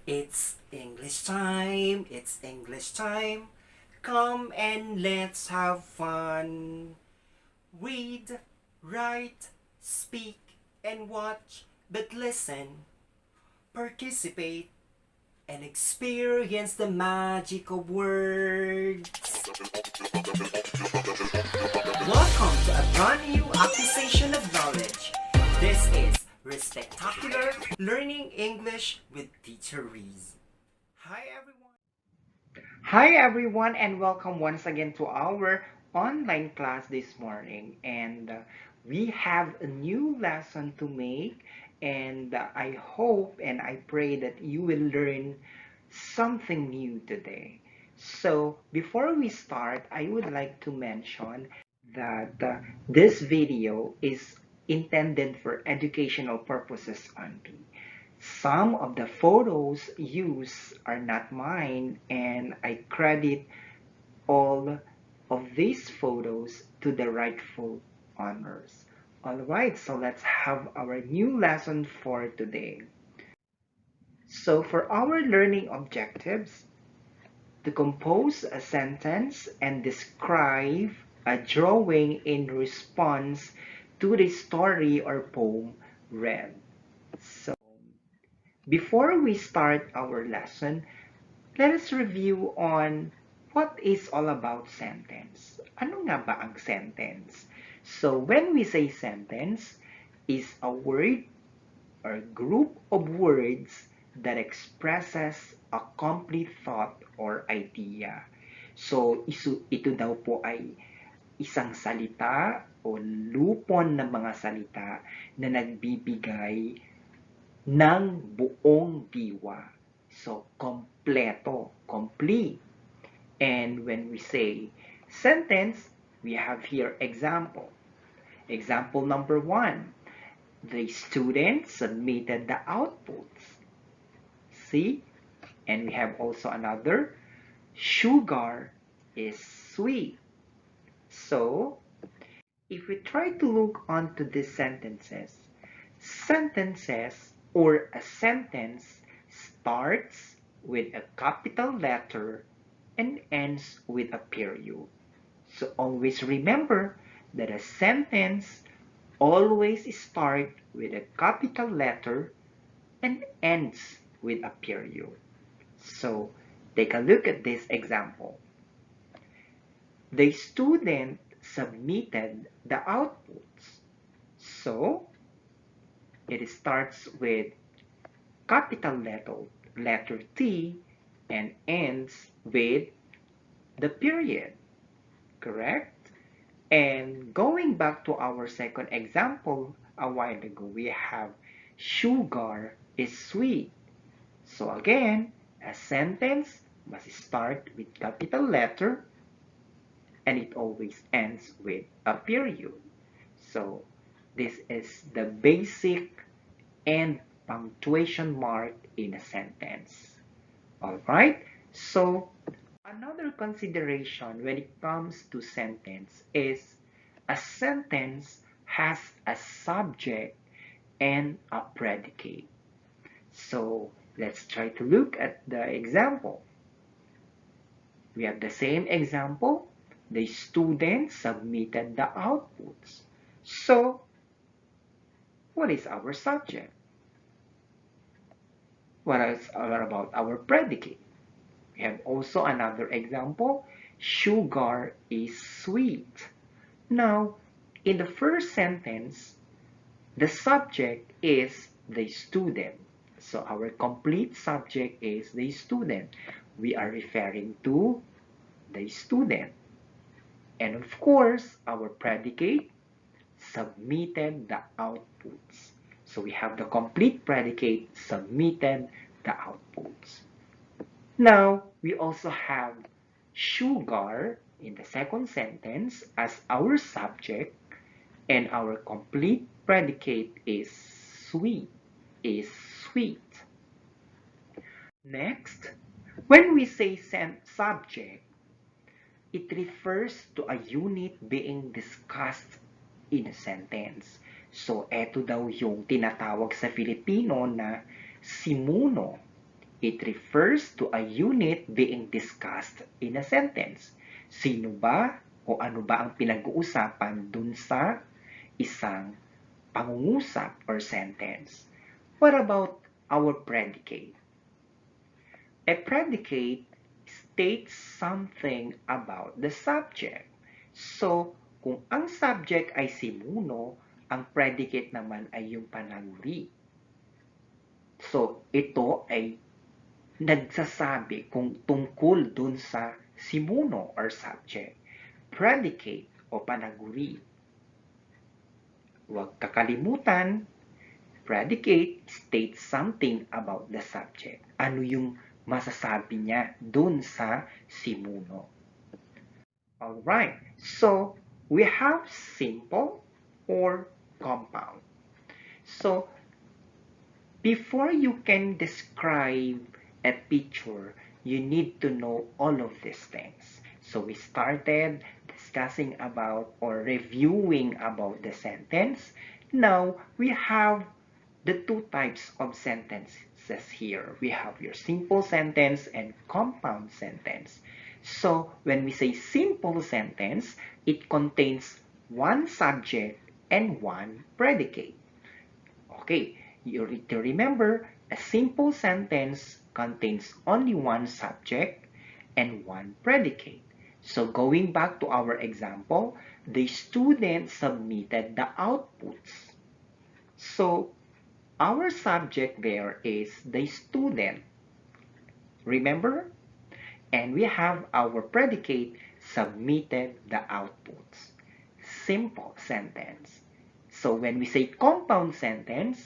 It's English time, it's English time. Come and let's have fun. Read, write, speak, and watch, but listen, participate, and experience the magic of words. Welcome to a brand new acquisition of knowledge. This is Respectacular Learning English with Teacher Reese. Hi everyone. Hi everyone and welcome once again to our online class this morning. And we have a new lesson to make, and I hope and I pray that you will learn something new today. So before we start, I would like to mention that this video is intended for educational purposes only. Some of the photos used are not mine, and I credit all of these photos to the rightful owners. Alright, so let's have our new lesson for today. So for our learning objectives, to compose a sentence and describe a drawing in response to the story or poem read. So before we start our lesson, let us review on what is all about sentence. Ano nga ba ang sentence? So when we say sentence, is a word or group of words that expresses a complete thought or idea. So ito daw po ay isang salita o lupon ng mga salita na nagbibigay ng buong diwa. So kompleto, complete. And when we say sentence, we have here example. Example number 1. The student submitted the outputs. See? And we have also another. Sugar is sweet. So, if we try to look onto these sentences or a sentence starts with a capital letter and ends with a period. So always remember that a sentence always starts with a capital letter and ends with a period. So take a look at this example. The student submitted the outputs. So it starts with capital letter T and ends with the period. Correct? And going back to our second example a while ago, we have sugar is sweet. So again, a sentence must start with capital letter and it always ends with a period. So this is the basic and punctuation mark in a sentence. Alright? So another consideration when it comes to sentence is a sentence has a subject and a predicate. So let's try to look at the example. We have the same example. The student submitted the outputs. So what is our subject? What about our predicate? We have also another example. Sugar is sweet. Now, in the first sentence, the subject is the student. So our complete subject is the student. We are referring to the student. And of course, our predicate submitted the outputs. So we have the complete predicate submitted the outputs. Now, we also have sugar in the second sentence as our subject, and our complete predicate is sweet, is sweet. Next, when we say subject, it refers to a unit being discussed in a sentence. So, eto daw yung tinatawag sa Filipino na Simuno. It refers to a unit being discussed in a sentence. Sino ba o ano ba ang pinag-uusapan dun sa isang pangungusap or sentence? What about our predicate? A predicate states something about the subject. So, kung ang subject ay simuno, ang predicate naman ay yung panaguri. So, ito ay nagsasabi kung tungkol dun sa simuno or subject. Predicate o panaguri. Huwag kakalimutan, predicate states something about the subject. Ano yung masasabi niya dun sa simuno. Alright, so we have simple or compound. So, before you can describe a picture, you need to know all of these things. So we started discussing about or reviewing about the sentence. Now we have the two types of sentences here. We have your simple sentence and compound sentence. So when we say simple sentence, it contains one subject and one predicate. Okay, you need to remember a simple sentence contains only one subject and one predicate. So going back to our example, the student submitted the outputs. So our subject there is the student. Remember? And we have our predicate submitted the outputs. Simple sentence. So when we say compound sentence,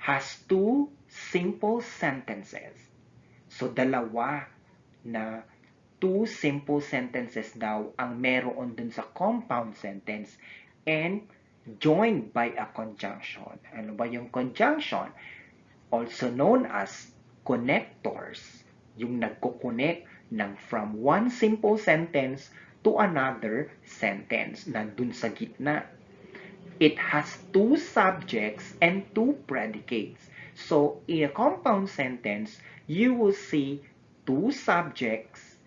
has two simple sentences. So dalawa na two simple sentences daw ang meron dun sa compound sentence and joined by a conjunction. Ano ba yung conjunction? Also known as connectors. Yung nagko-connect ng from one simple sentence to another sentence nandun sa gitna. It has two subjects and two predicates. So in a compound sentence, you will see two subjects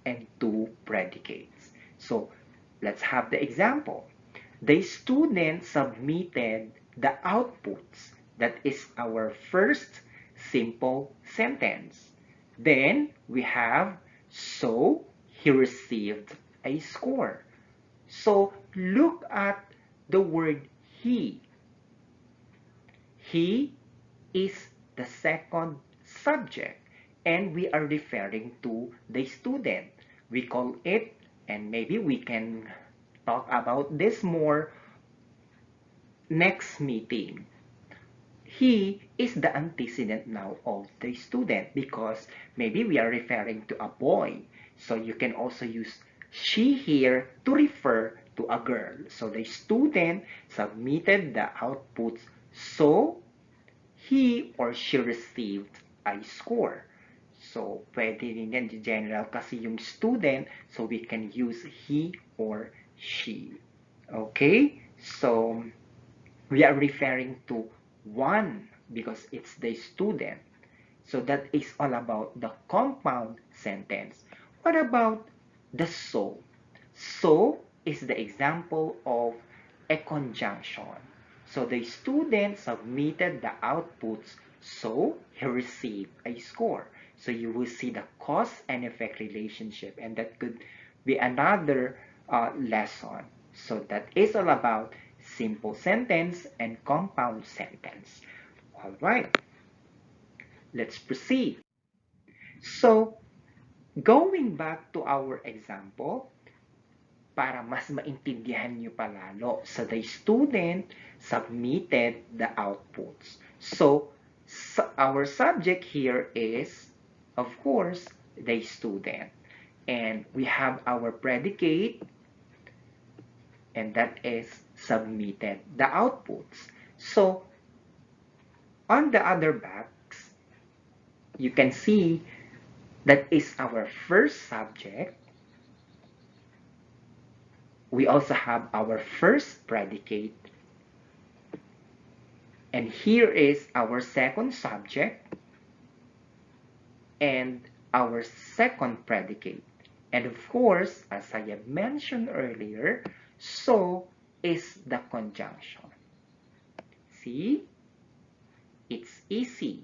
and two predicates. So let's have the example. The student submitted the outputs. That is our first simple sentence. Then we have, so he received a score. So look at the word he. He is the second subject and we are referring to the student. We call it, and maybe we can talk about this more next meeting. He is the antecedent now of the student because maybe we are referring to a boy. So you can also use she here to refer to a girl. So the student submitted the outputs, so he or she received a score. So pwede rin yan general kasi yung student, so we can use he or she. Okay? So we are referring to one because it's the student. So that is all about the compound sentence. What about the so? So is the example of a conjunction. So the student submitted the outputs, so he received a score. So you will see the cause and effect relationship, and that could be another lesson. So that is all about simple sentence and compound sentence. All right, let's proceed. So going back to our example, para mas maintindihan nyo palalo. So the student submitted the outputs. So our subject here is, of course, the student. And we have our predicate, and that is submitted the outputs. So on the other backs, you can see that is our first subject. We also have our first predicate And here is our second subject and our second predicate. And of course, as I have mentioned earlier, so is the conjunction. See? It's easy.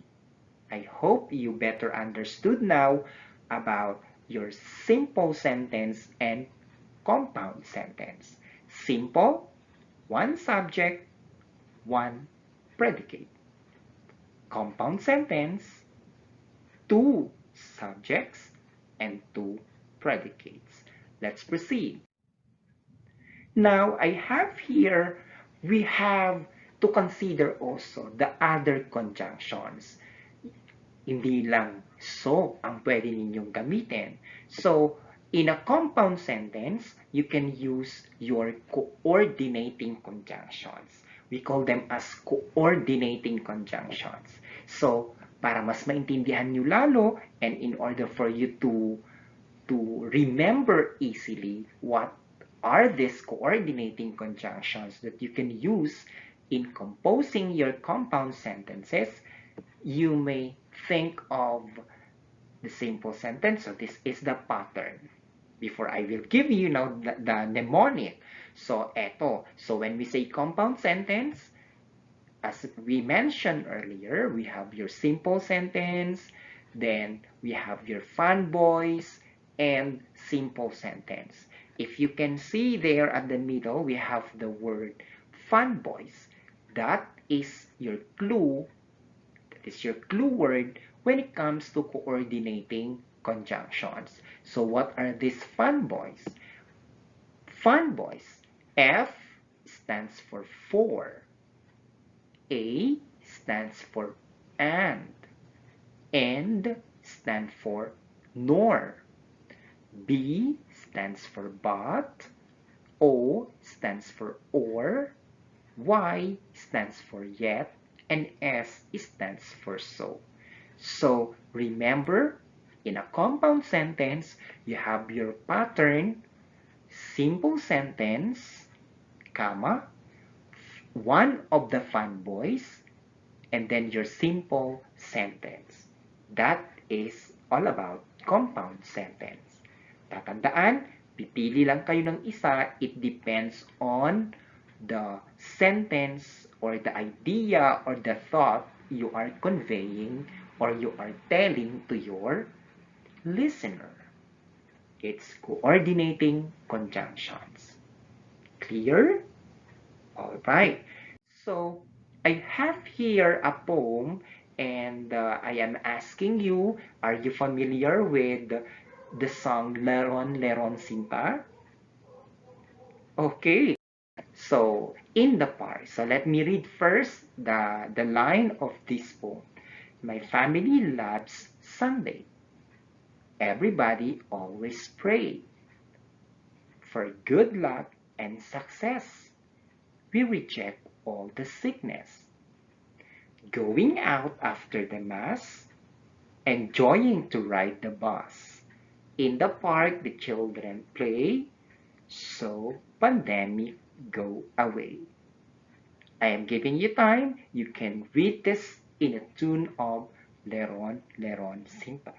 I hope you better understood now about your simple sentence and compound sentence. Simple, one subject, one predicate. Compound sentence, two subjects and two predicates. Let's proceed. Now, I have here, we have to consider also the other conjunctions. Hindi lang so ang pwede ninyong gamitin. So, in a compound sentence, you can use your coordinating conjunctions. We call them as coordinating conjunctions. So, para mas maintindihan nyo lalo, and in order for you to remember easily what are these coordinating conjunctions that you can use in composing your compound sentences, you may think of the simple sentence. So this is the pattern. Before I will give you now the mnemonic. So eto. So when we say compound sentence, as we mentioned earlier, we have your simple sentence, then we have your fun boys, and simple sentence. If you can see there at the middle, we have the word fun boys. That is your clue. That is your clue word when it comes to coordinating conjunctions. So what are these fun boys? Fun boys. F stands for for. A stands for and stands for nor. B stands for but. O stands for or. Y stands for yet, and S stands for so. So remember, in a compound sentence, you have your pattern, simple sentence, comma, one of the fun boys, and then your simple sentence. That is all about compound sentence. Tatandaan, pipili lang kayo ng isa. It depends on the sentence or the idea or the thought you are conveying or you are telling to your listener. It's coordinating conjunctions. Clear? All right. So I have here a poem and I am asking you, are you familiar with the song Leron Leron Sinta? Okay. So in the part, so let me read first the line of this poem. My family loves Sunday. Everybody always pray for good luck and success. We reject all the sickness. Going out after the mass, enjoying to ride the bus. In the park, the children play, so pandemic go away. I am giving you time. You can read this in a tune of Leron Leron Simpa.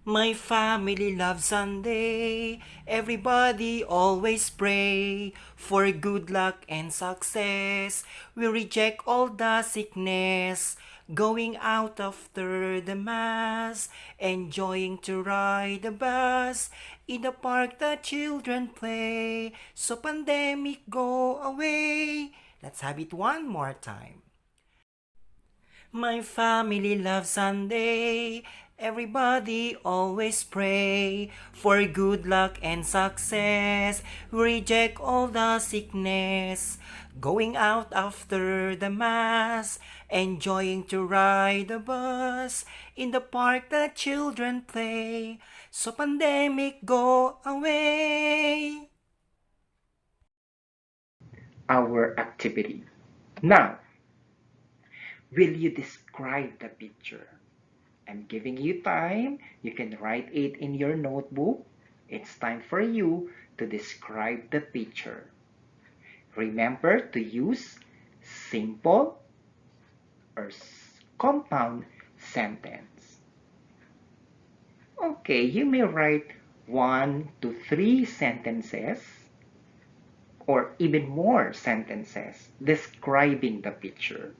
My family loves Sunday. Everybody always pray for good luck and success. We reject all the sickness. Going out after the mass, enjoying to ride the bus. In the park the children play, so pandemic go away. Let's have it one more time. My family loves Sunday. Everybody always pray for good luck and success. We reject all the sickness. Going out after the mass, enjoying to ride the bus. In the park the children play, so pandemic go away. Our activity. Now, will you describe the picture? I'm giving you time. You can write it in your notebook. It's time for you to describe the picture. Remember to use simple or compound sentence. Okay, you may write 1 to 3 sentences or even more sentences describing the picture.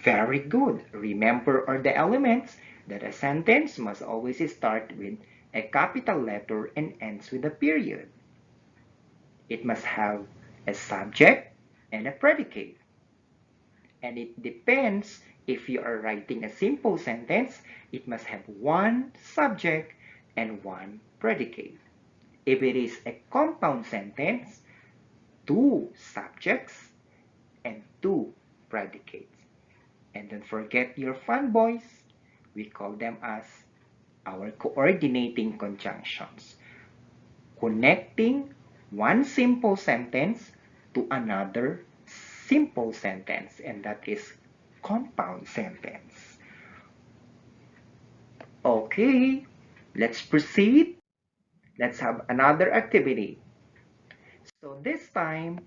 Very good. Remember all the elements that a sentence must always start with a capital letter and ends with a period. It must have a subject and a predicate. And it depends if you are writing a simple sentence, it must have 1 subject and 1 predicate. If it is a compound sentence, 2 subjects and 2 predicates. And don't forget your fun boys. We call them as our coordinating conjunctions. Connecting one simple sentence to another simple sentence, and that is compound sentence. Okay, let's proceed. Let's have another activity. So this time,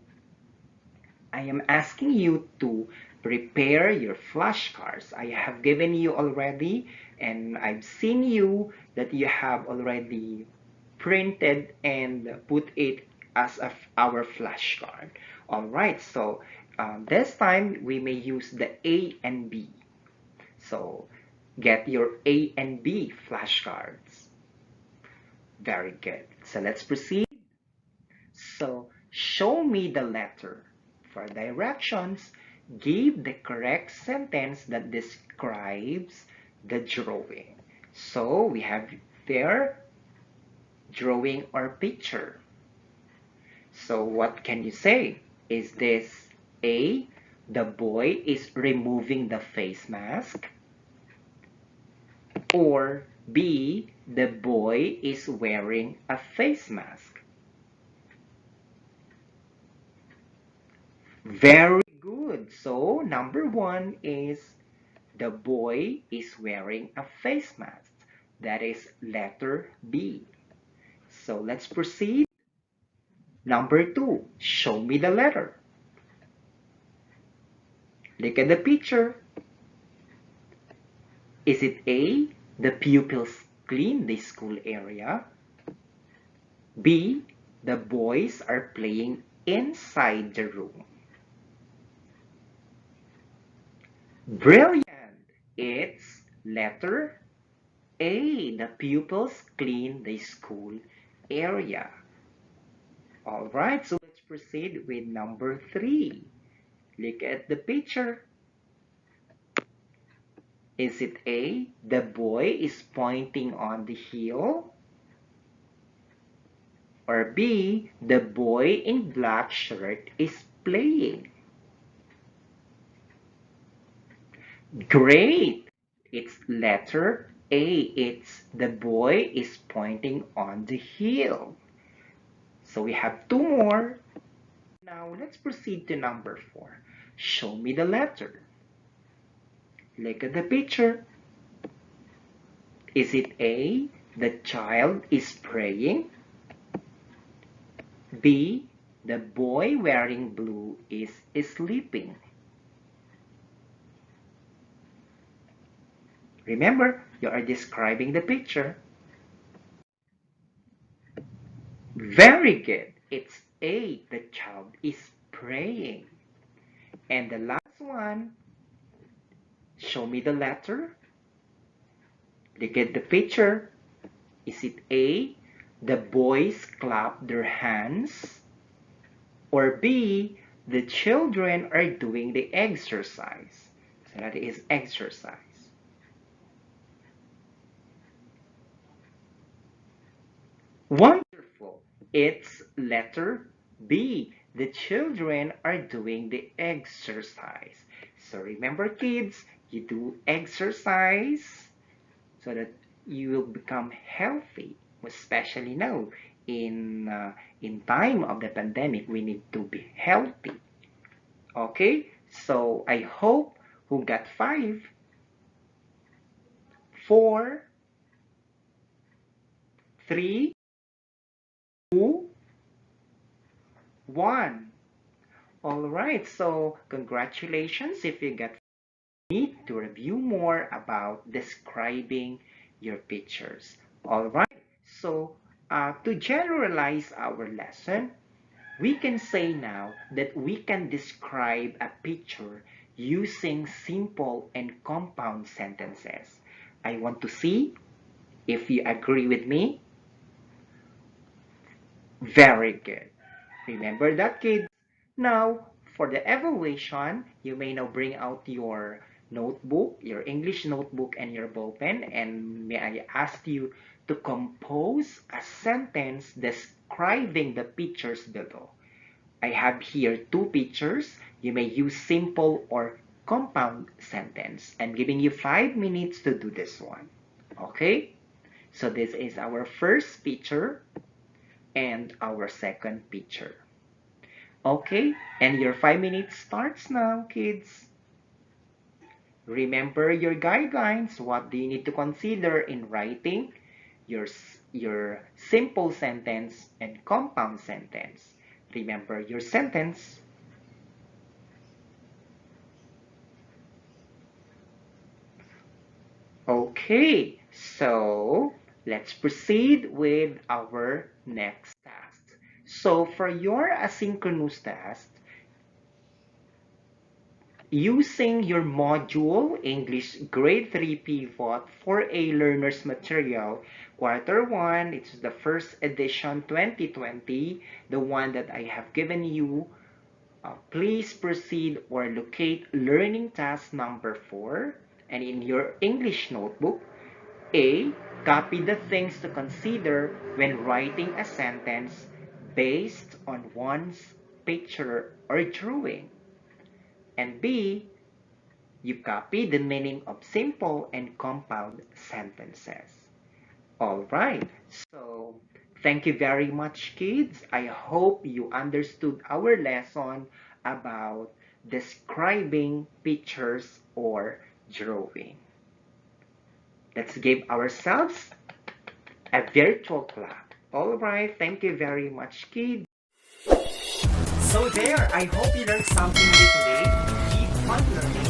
I am asking you to prepare your flashcards. I have given you already, and I've seen you that you have already printed and put it as our flashcard. All right, so this time we may use the A and B. So get your A and B flashcards. Very good. So let's proceed. So show me the letter. For directions, give the correct sentence that describes the drawing. So we have there drawing or picture. So what can you say? Is this A, the boy is removing the face mask? Or B, the boy is wearing a face mask? Very good. So number 1 is the boy is wearing a face mask. That is letter B. So let's proceed. Number 2, show me the letter. Look at the picture. Is it A, the pupils clean the school area? B, the boys are playing inside the room? Brilliant! It's letter A, the pupils clean the school area. All right, so let's proceed with number 3. Look at the picture. Is it A, the boy is pointing on the hill? Or B, the boy in black shirt is playing? Great! It's letter A. It's the boy is pointing on the hill. So we have 2 more. Now let's proceed to number 4. Show me the letter. Look at the picture. Is it A, the child is praying? B, the boy wearing blue is sleeping? Remember, you are describing the picture. Very good. It's A, the child is praying. And the last one, show me the letter. Look at the picture. Is it A, the boys clap their hands? Or B, the children are doing the exercise? So that is exercise. Wonderful. It's letter B. The children are doing the exercise. So remember, kids, you do exercise so that you will become healthy, especially now in time of the pandemic. We need to be healthy. Okay, so I hope who got 5, 4, 3, 2, 1. Alright, so congratulations if you get me to review more about describing your pictures. Alright, so to generalize our lesson, we can say now that we can describe a picture using simple and compound sentences. I want to see if you agree with me. Very good. Remember that, kids? Now, for the evaluation, you may now bring out your notebook, your English notebook, and your ballpen, and may I ask you to compose a sentence describing the pictures below. I have here two pictures. You may use simple or compound sentence. I'm giving you 5 minutes to do this one. Okay? So this is our first picture and our second picture. Okay, and your 5 minutes starts now, kids. Remember your guidelines. What do you need to consider in writing your, your simple sentence and compound sentence? Remember your sentence. Okay, so let's proceed with our next task. So for your asynchronous task, using your module English Grade 3 Pivot for a Learner's Material, Quarter 1, it's the first edition 2020, the one that I have given you. Please proceed or locate learning task number 4, and in your English notebook, A. Copy the things to consider when writing a sentence based on one's picture or drawing. And B. You copy the meaning of simple and compound sentences. Alright, so thank you very much, kids. I hope you understood our lesson about describing pictures or drawing. Let's give ourselves a virtual clap. Alright, thank you very much, kids. So there, I hope you learned something new today. Keep on learning.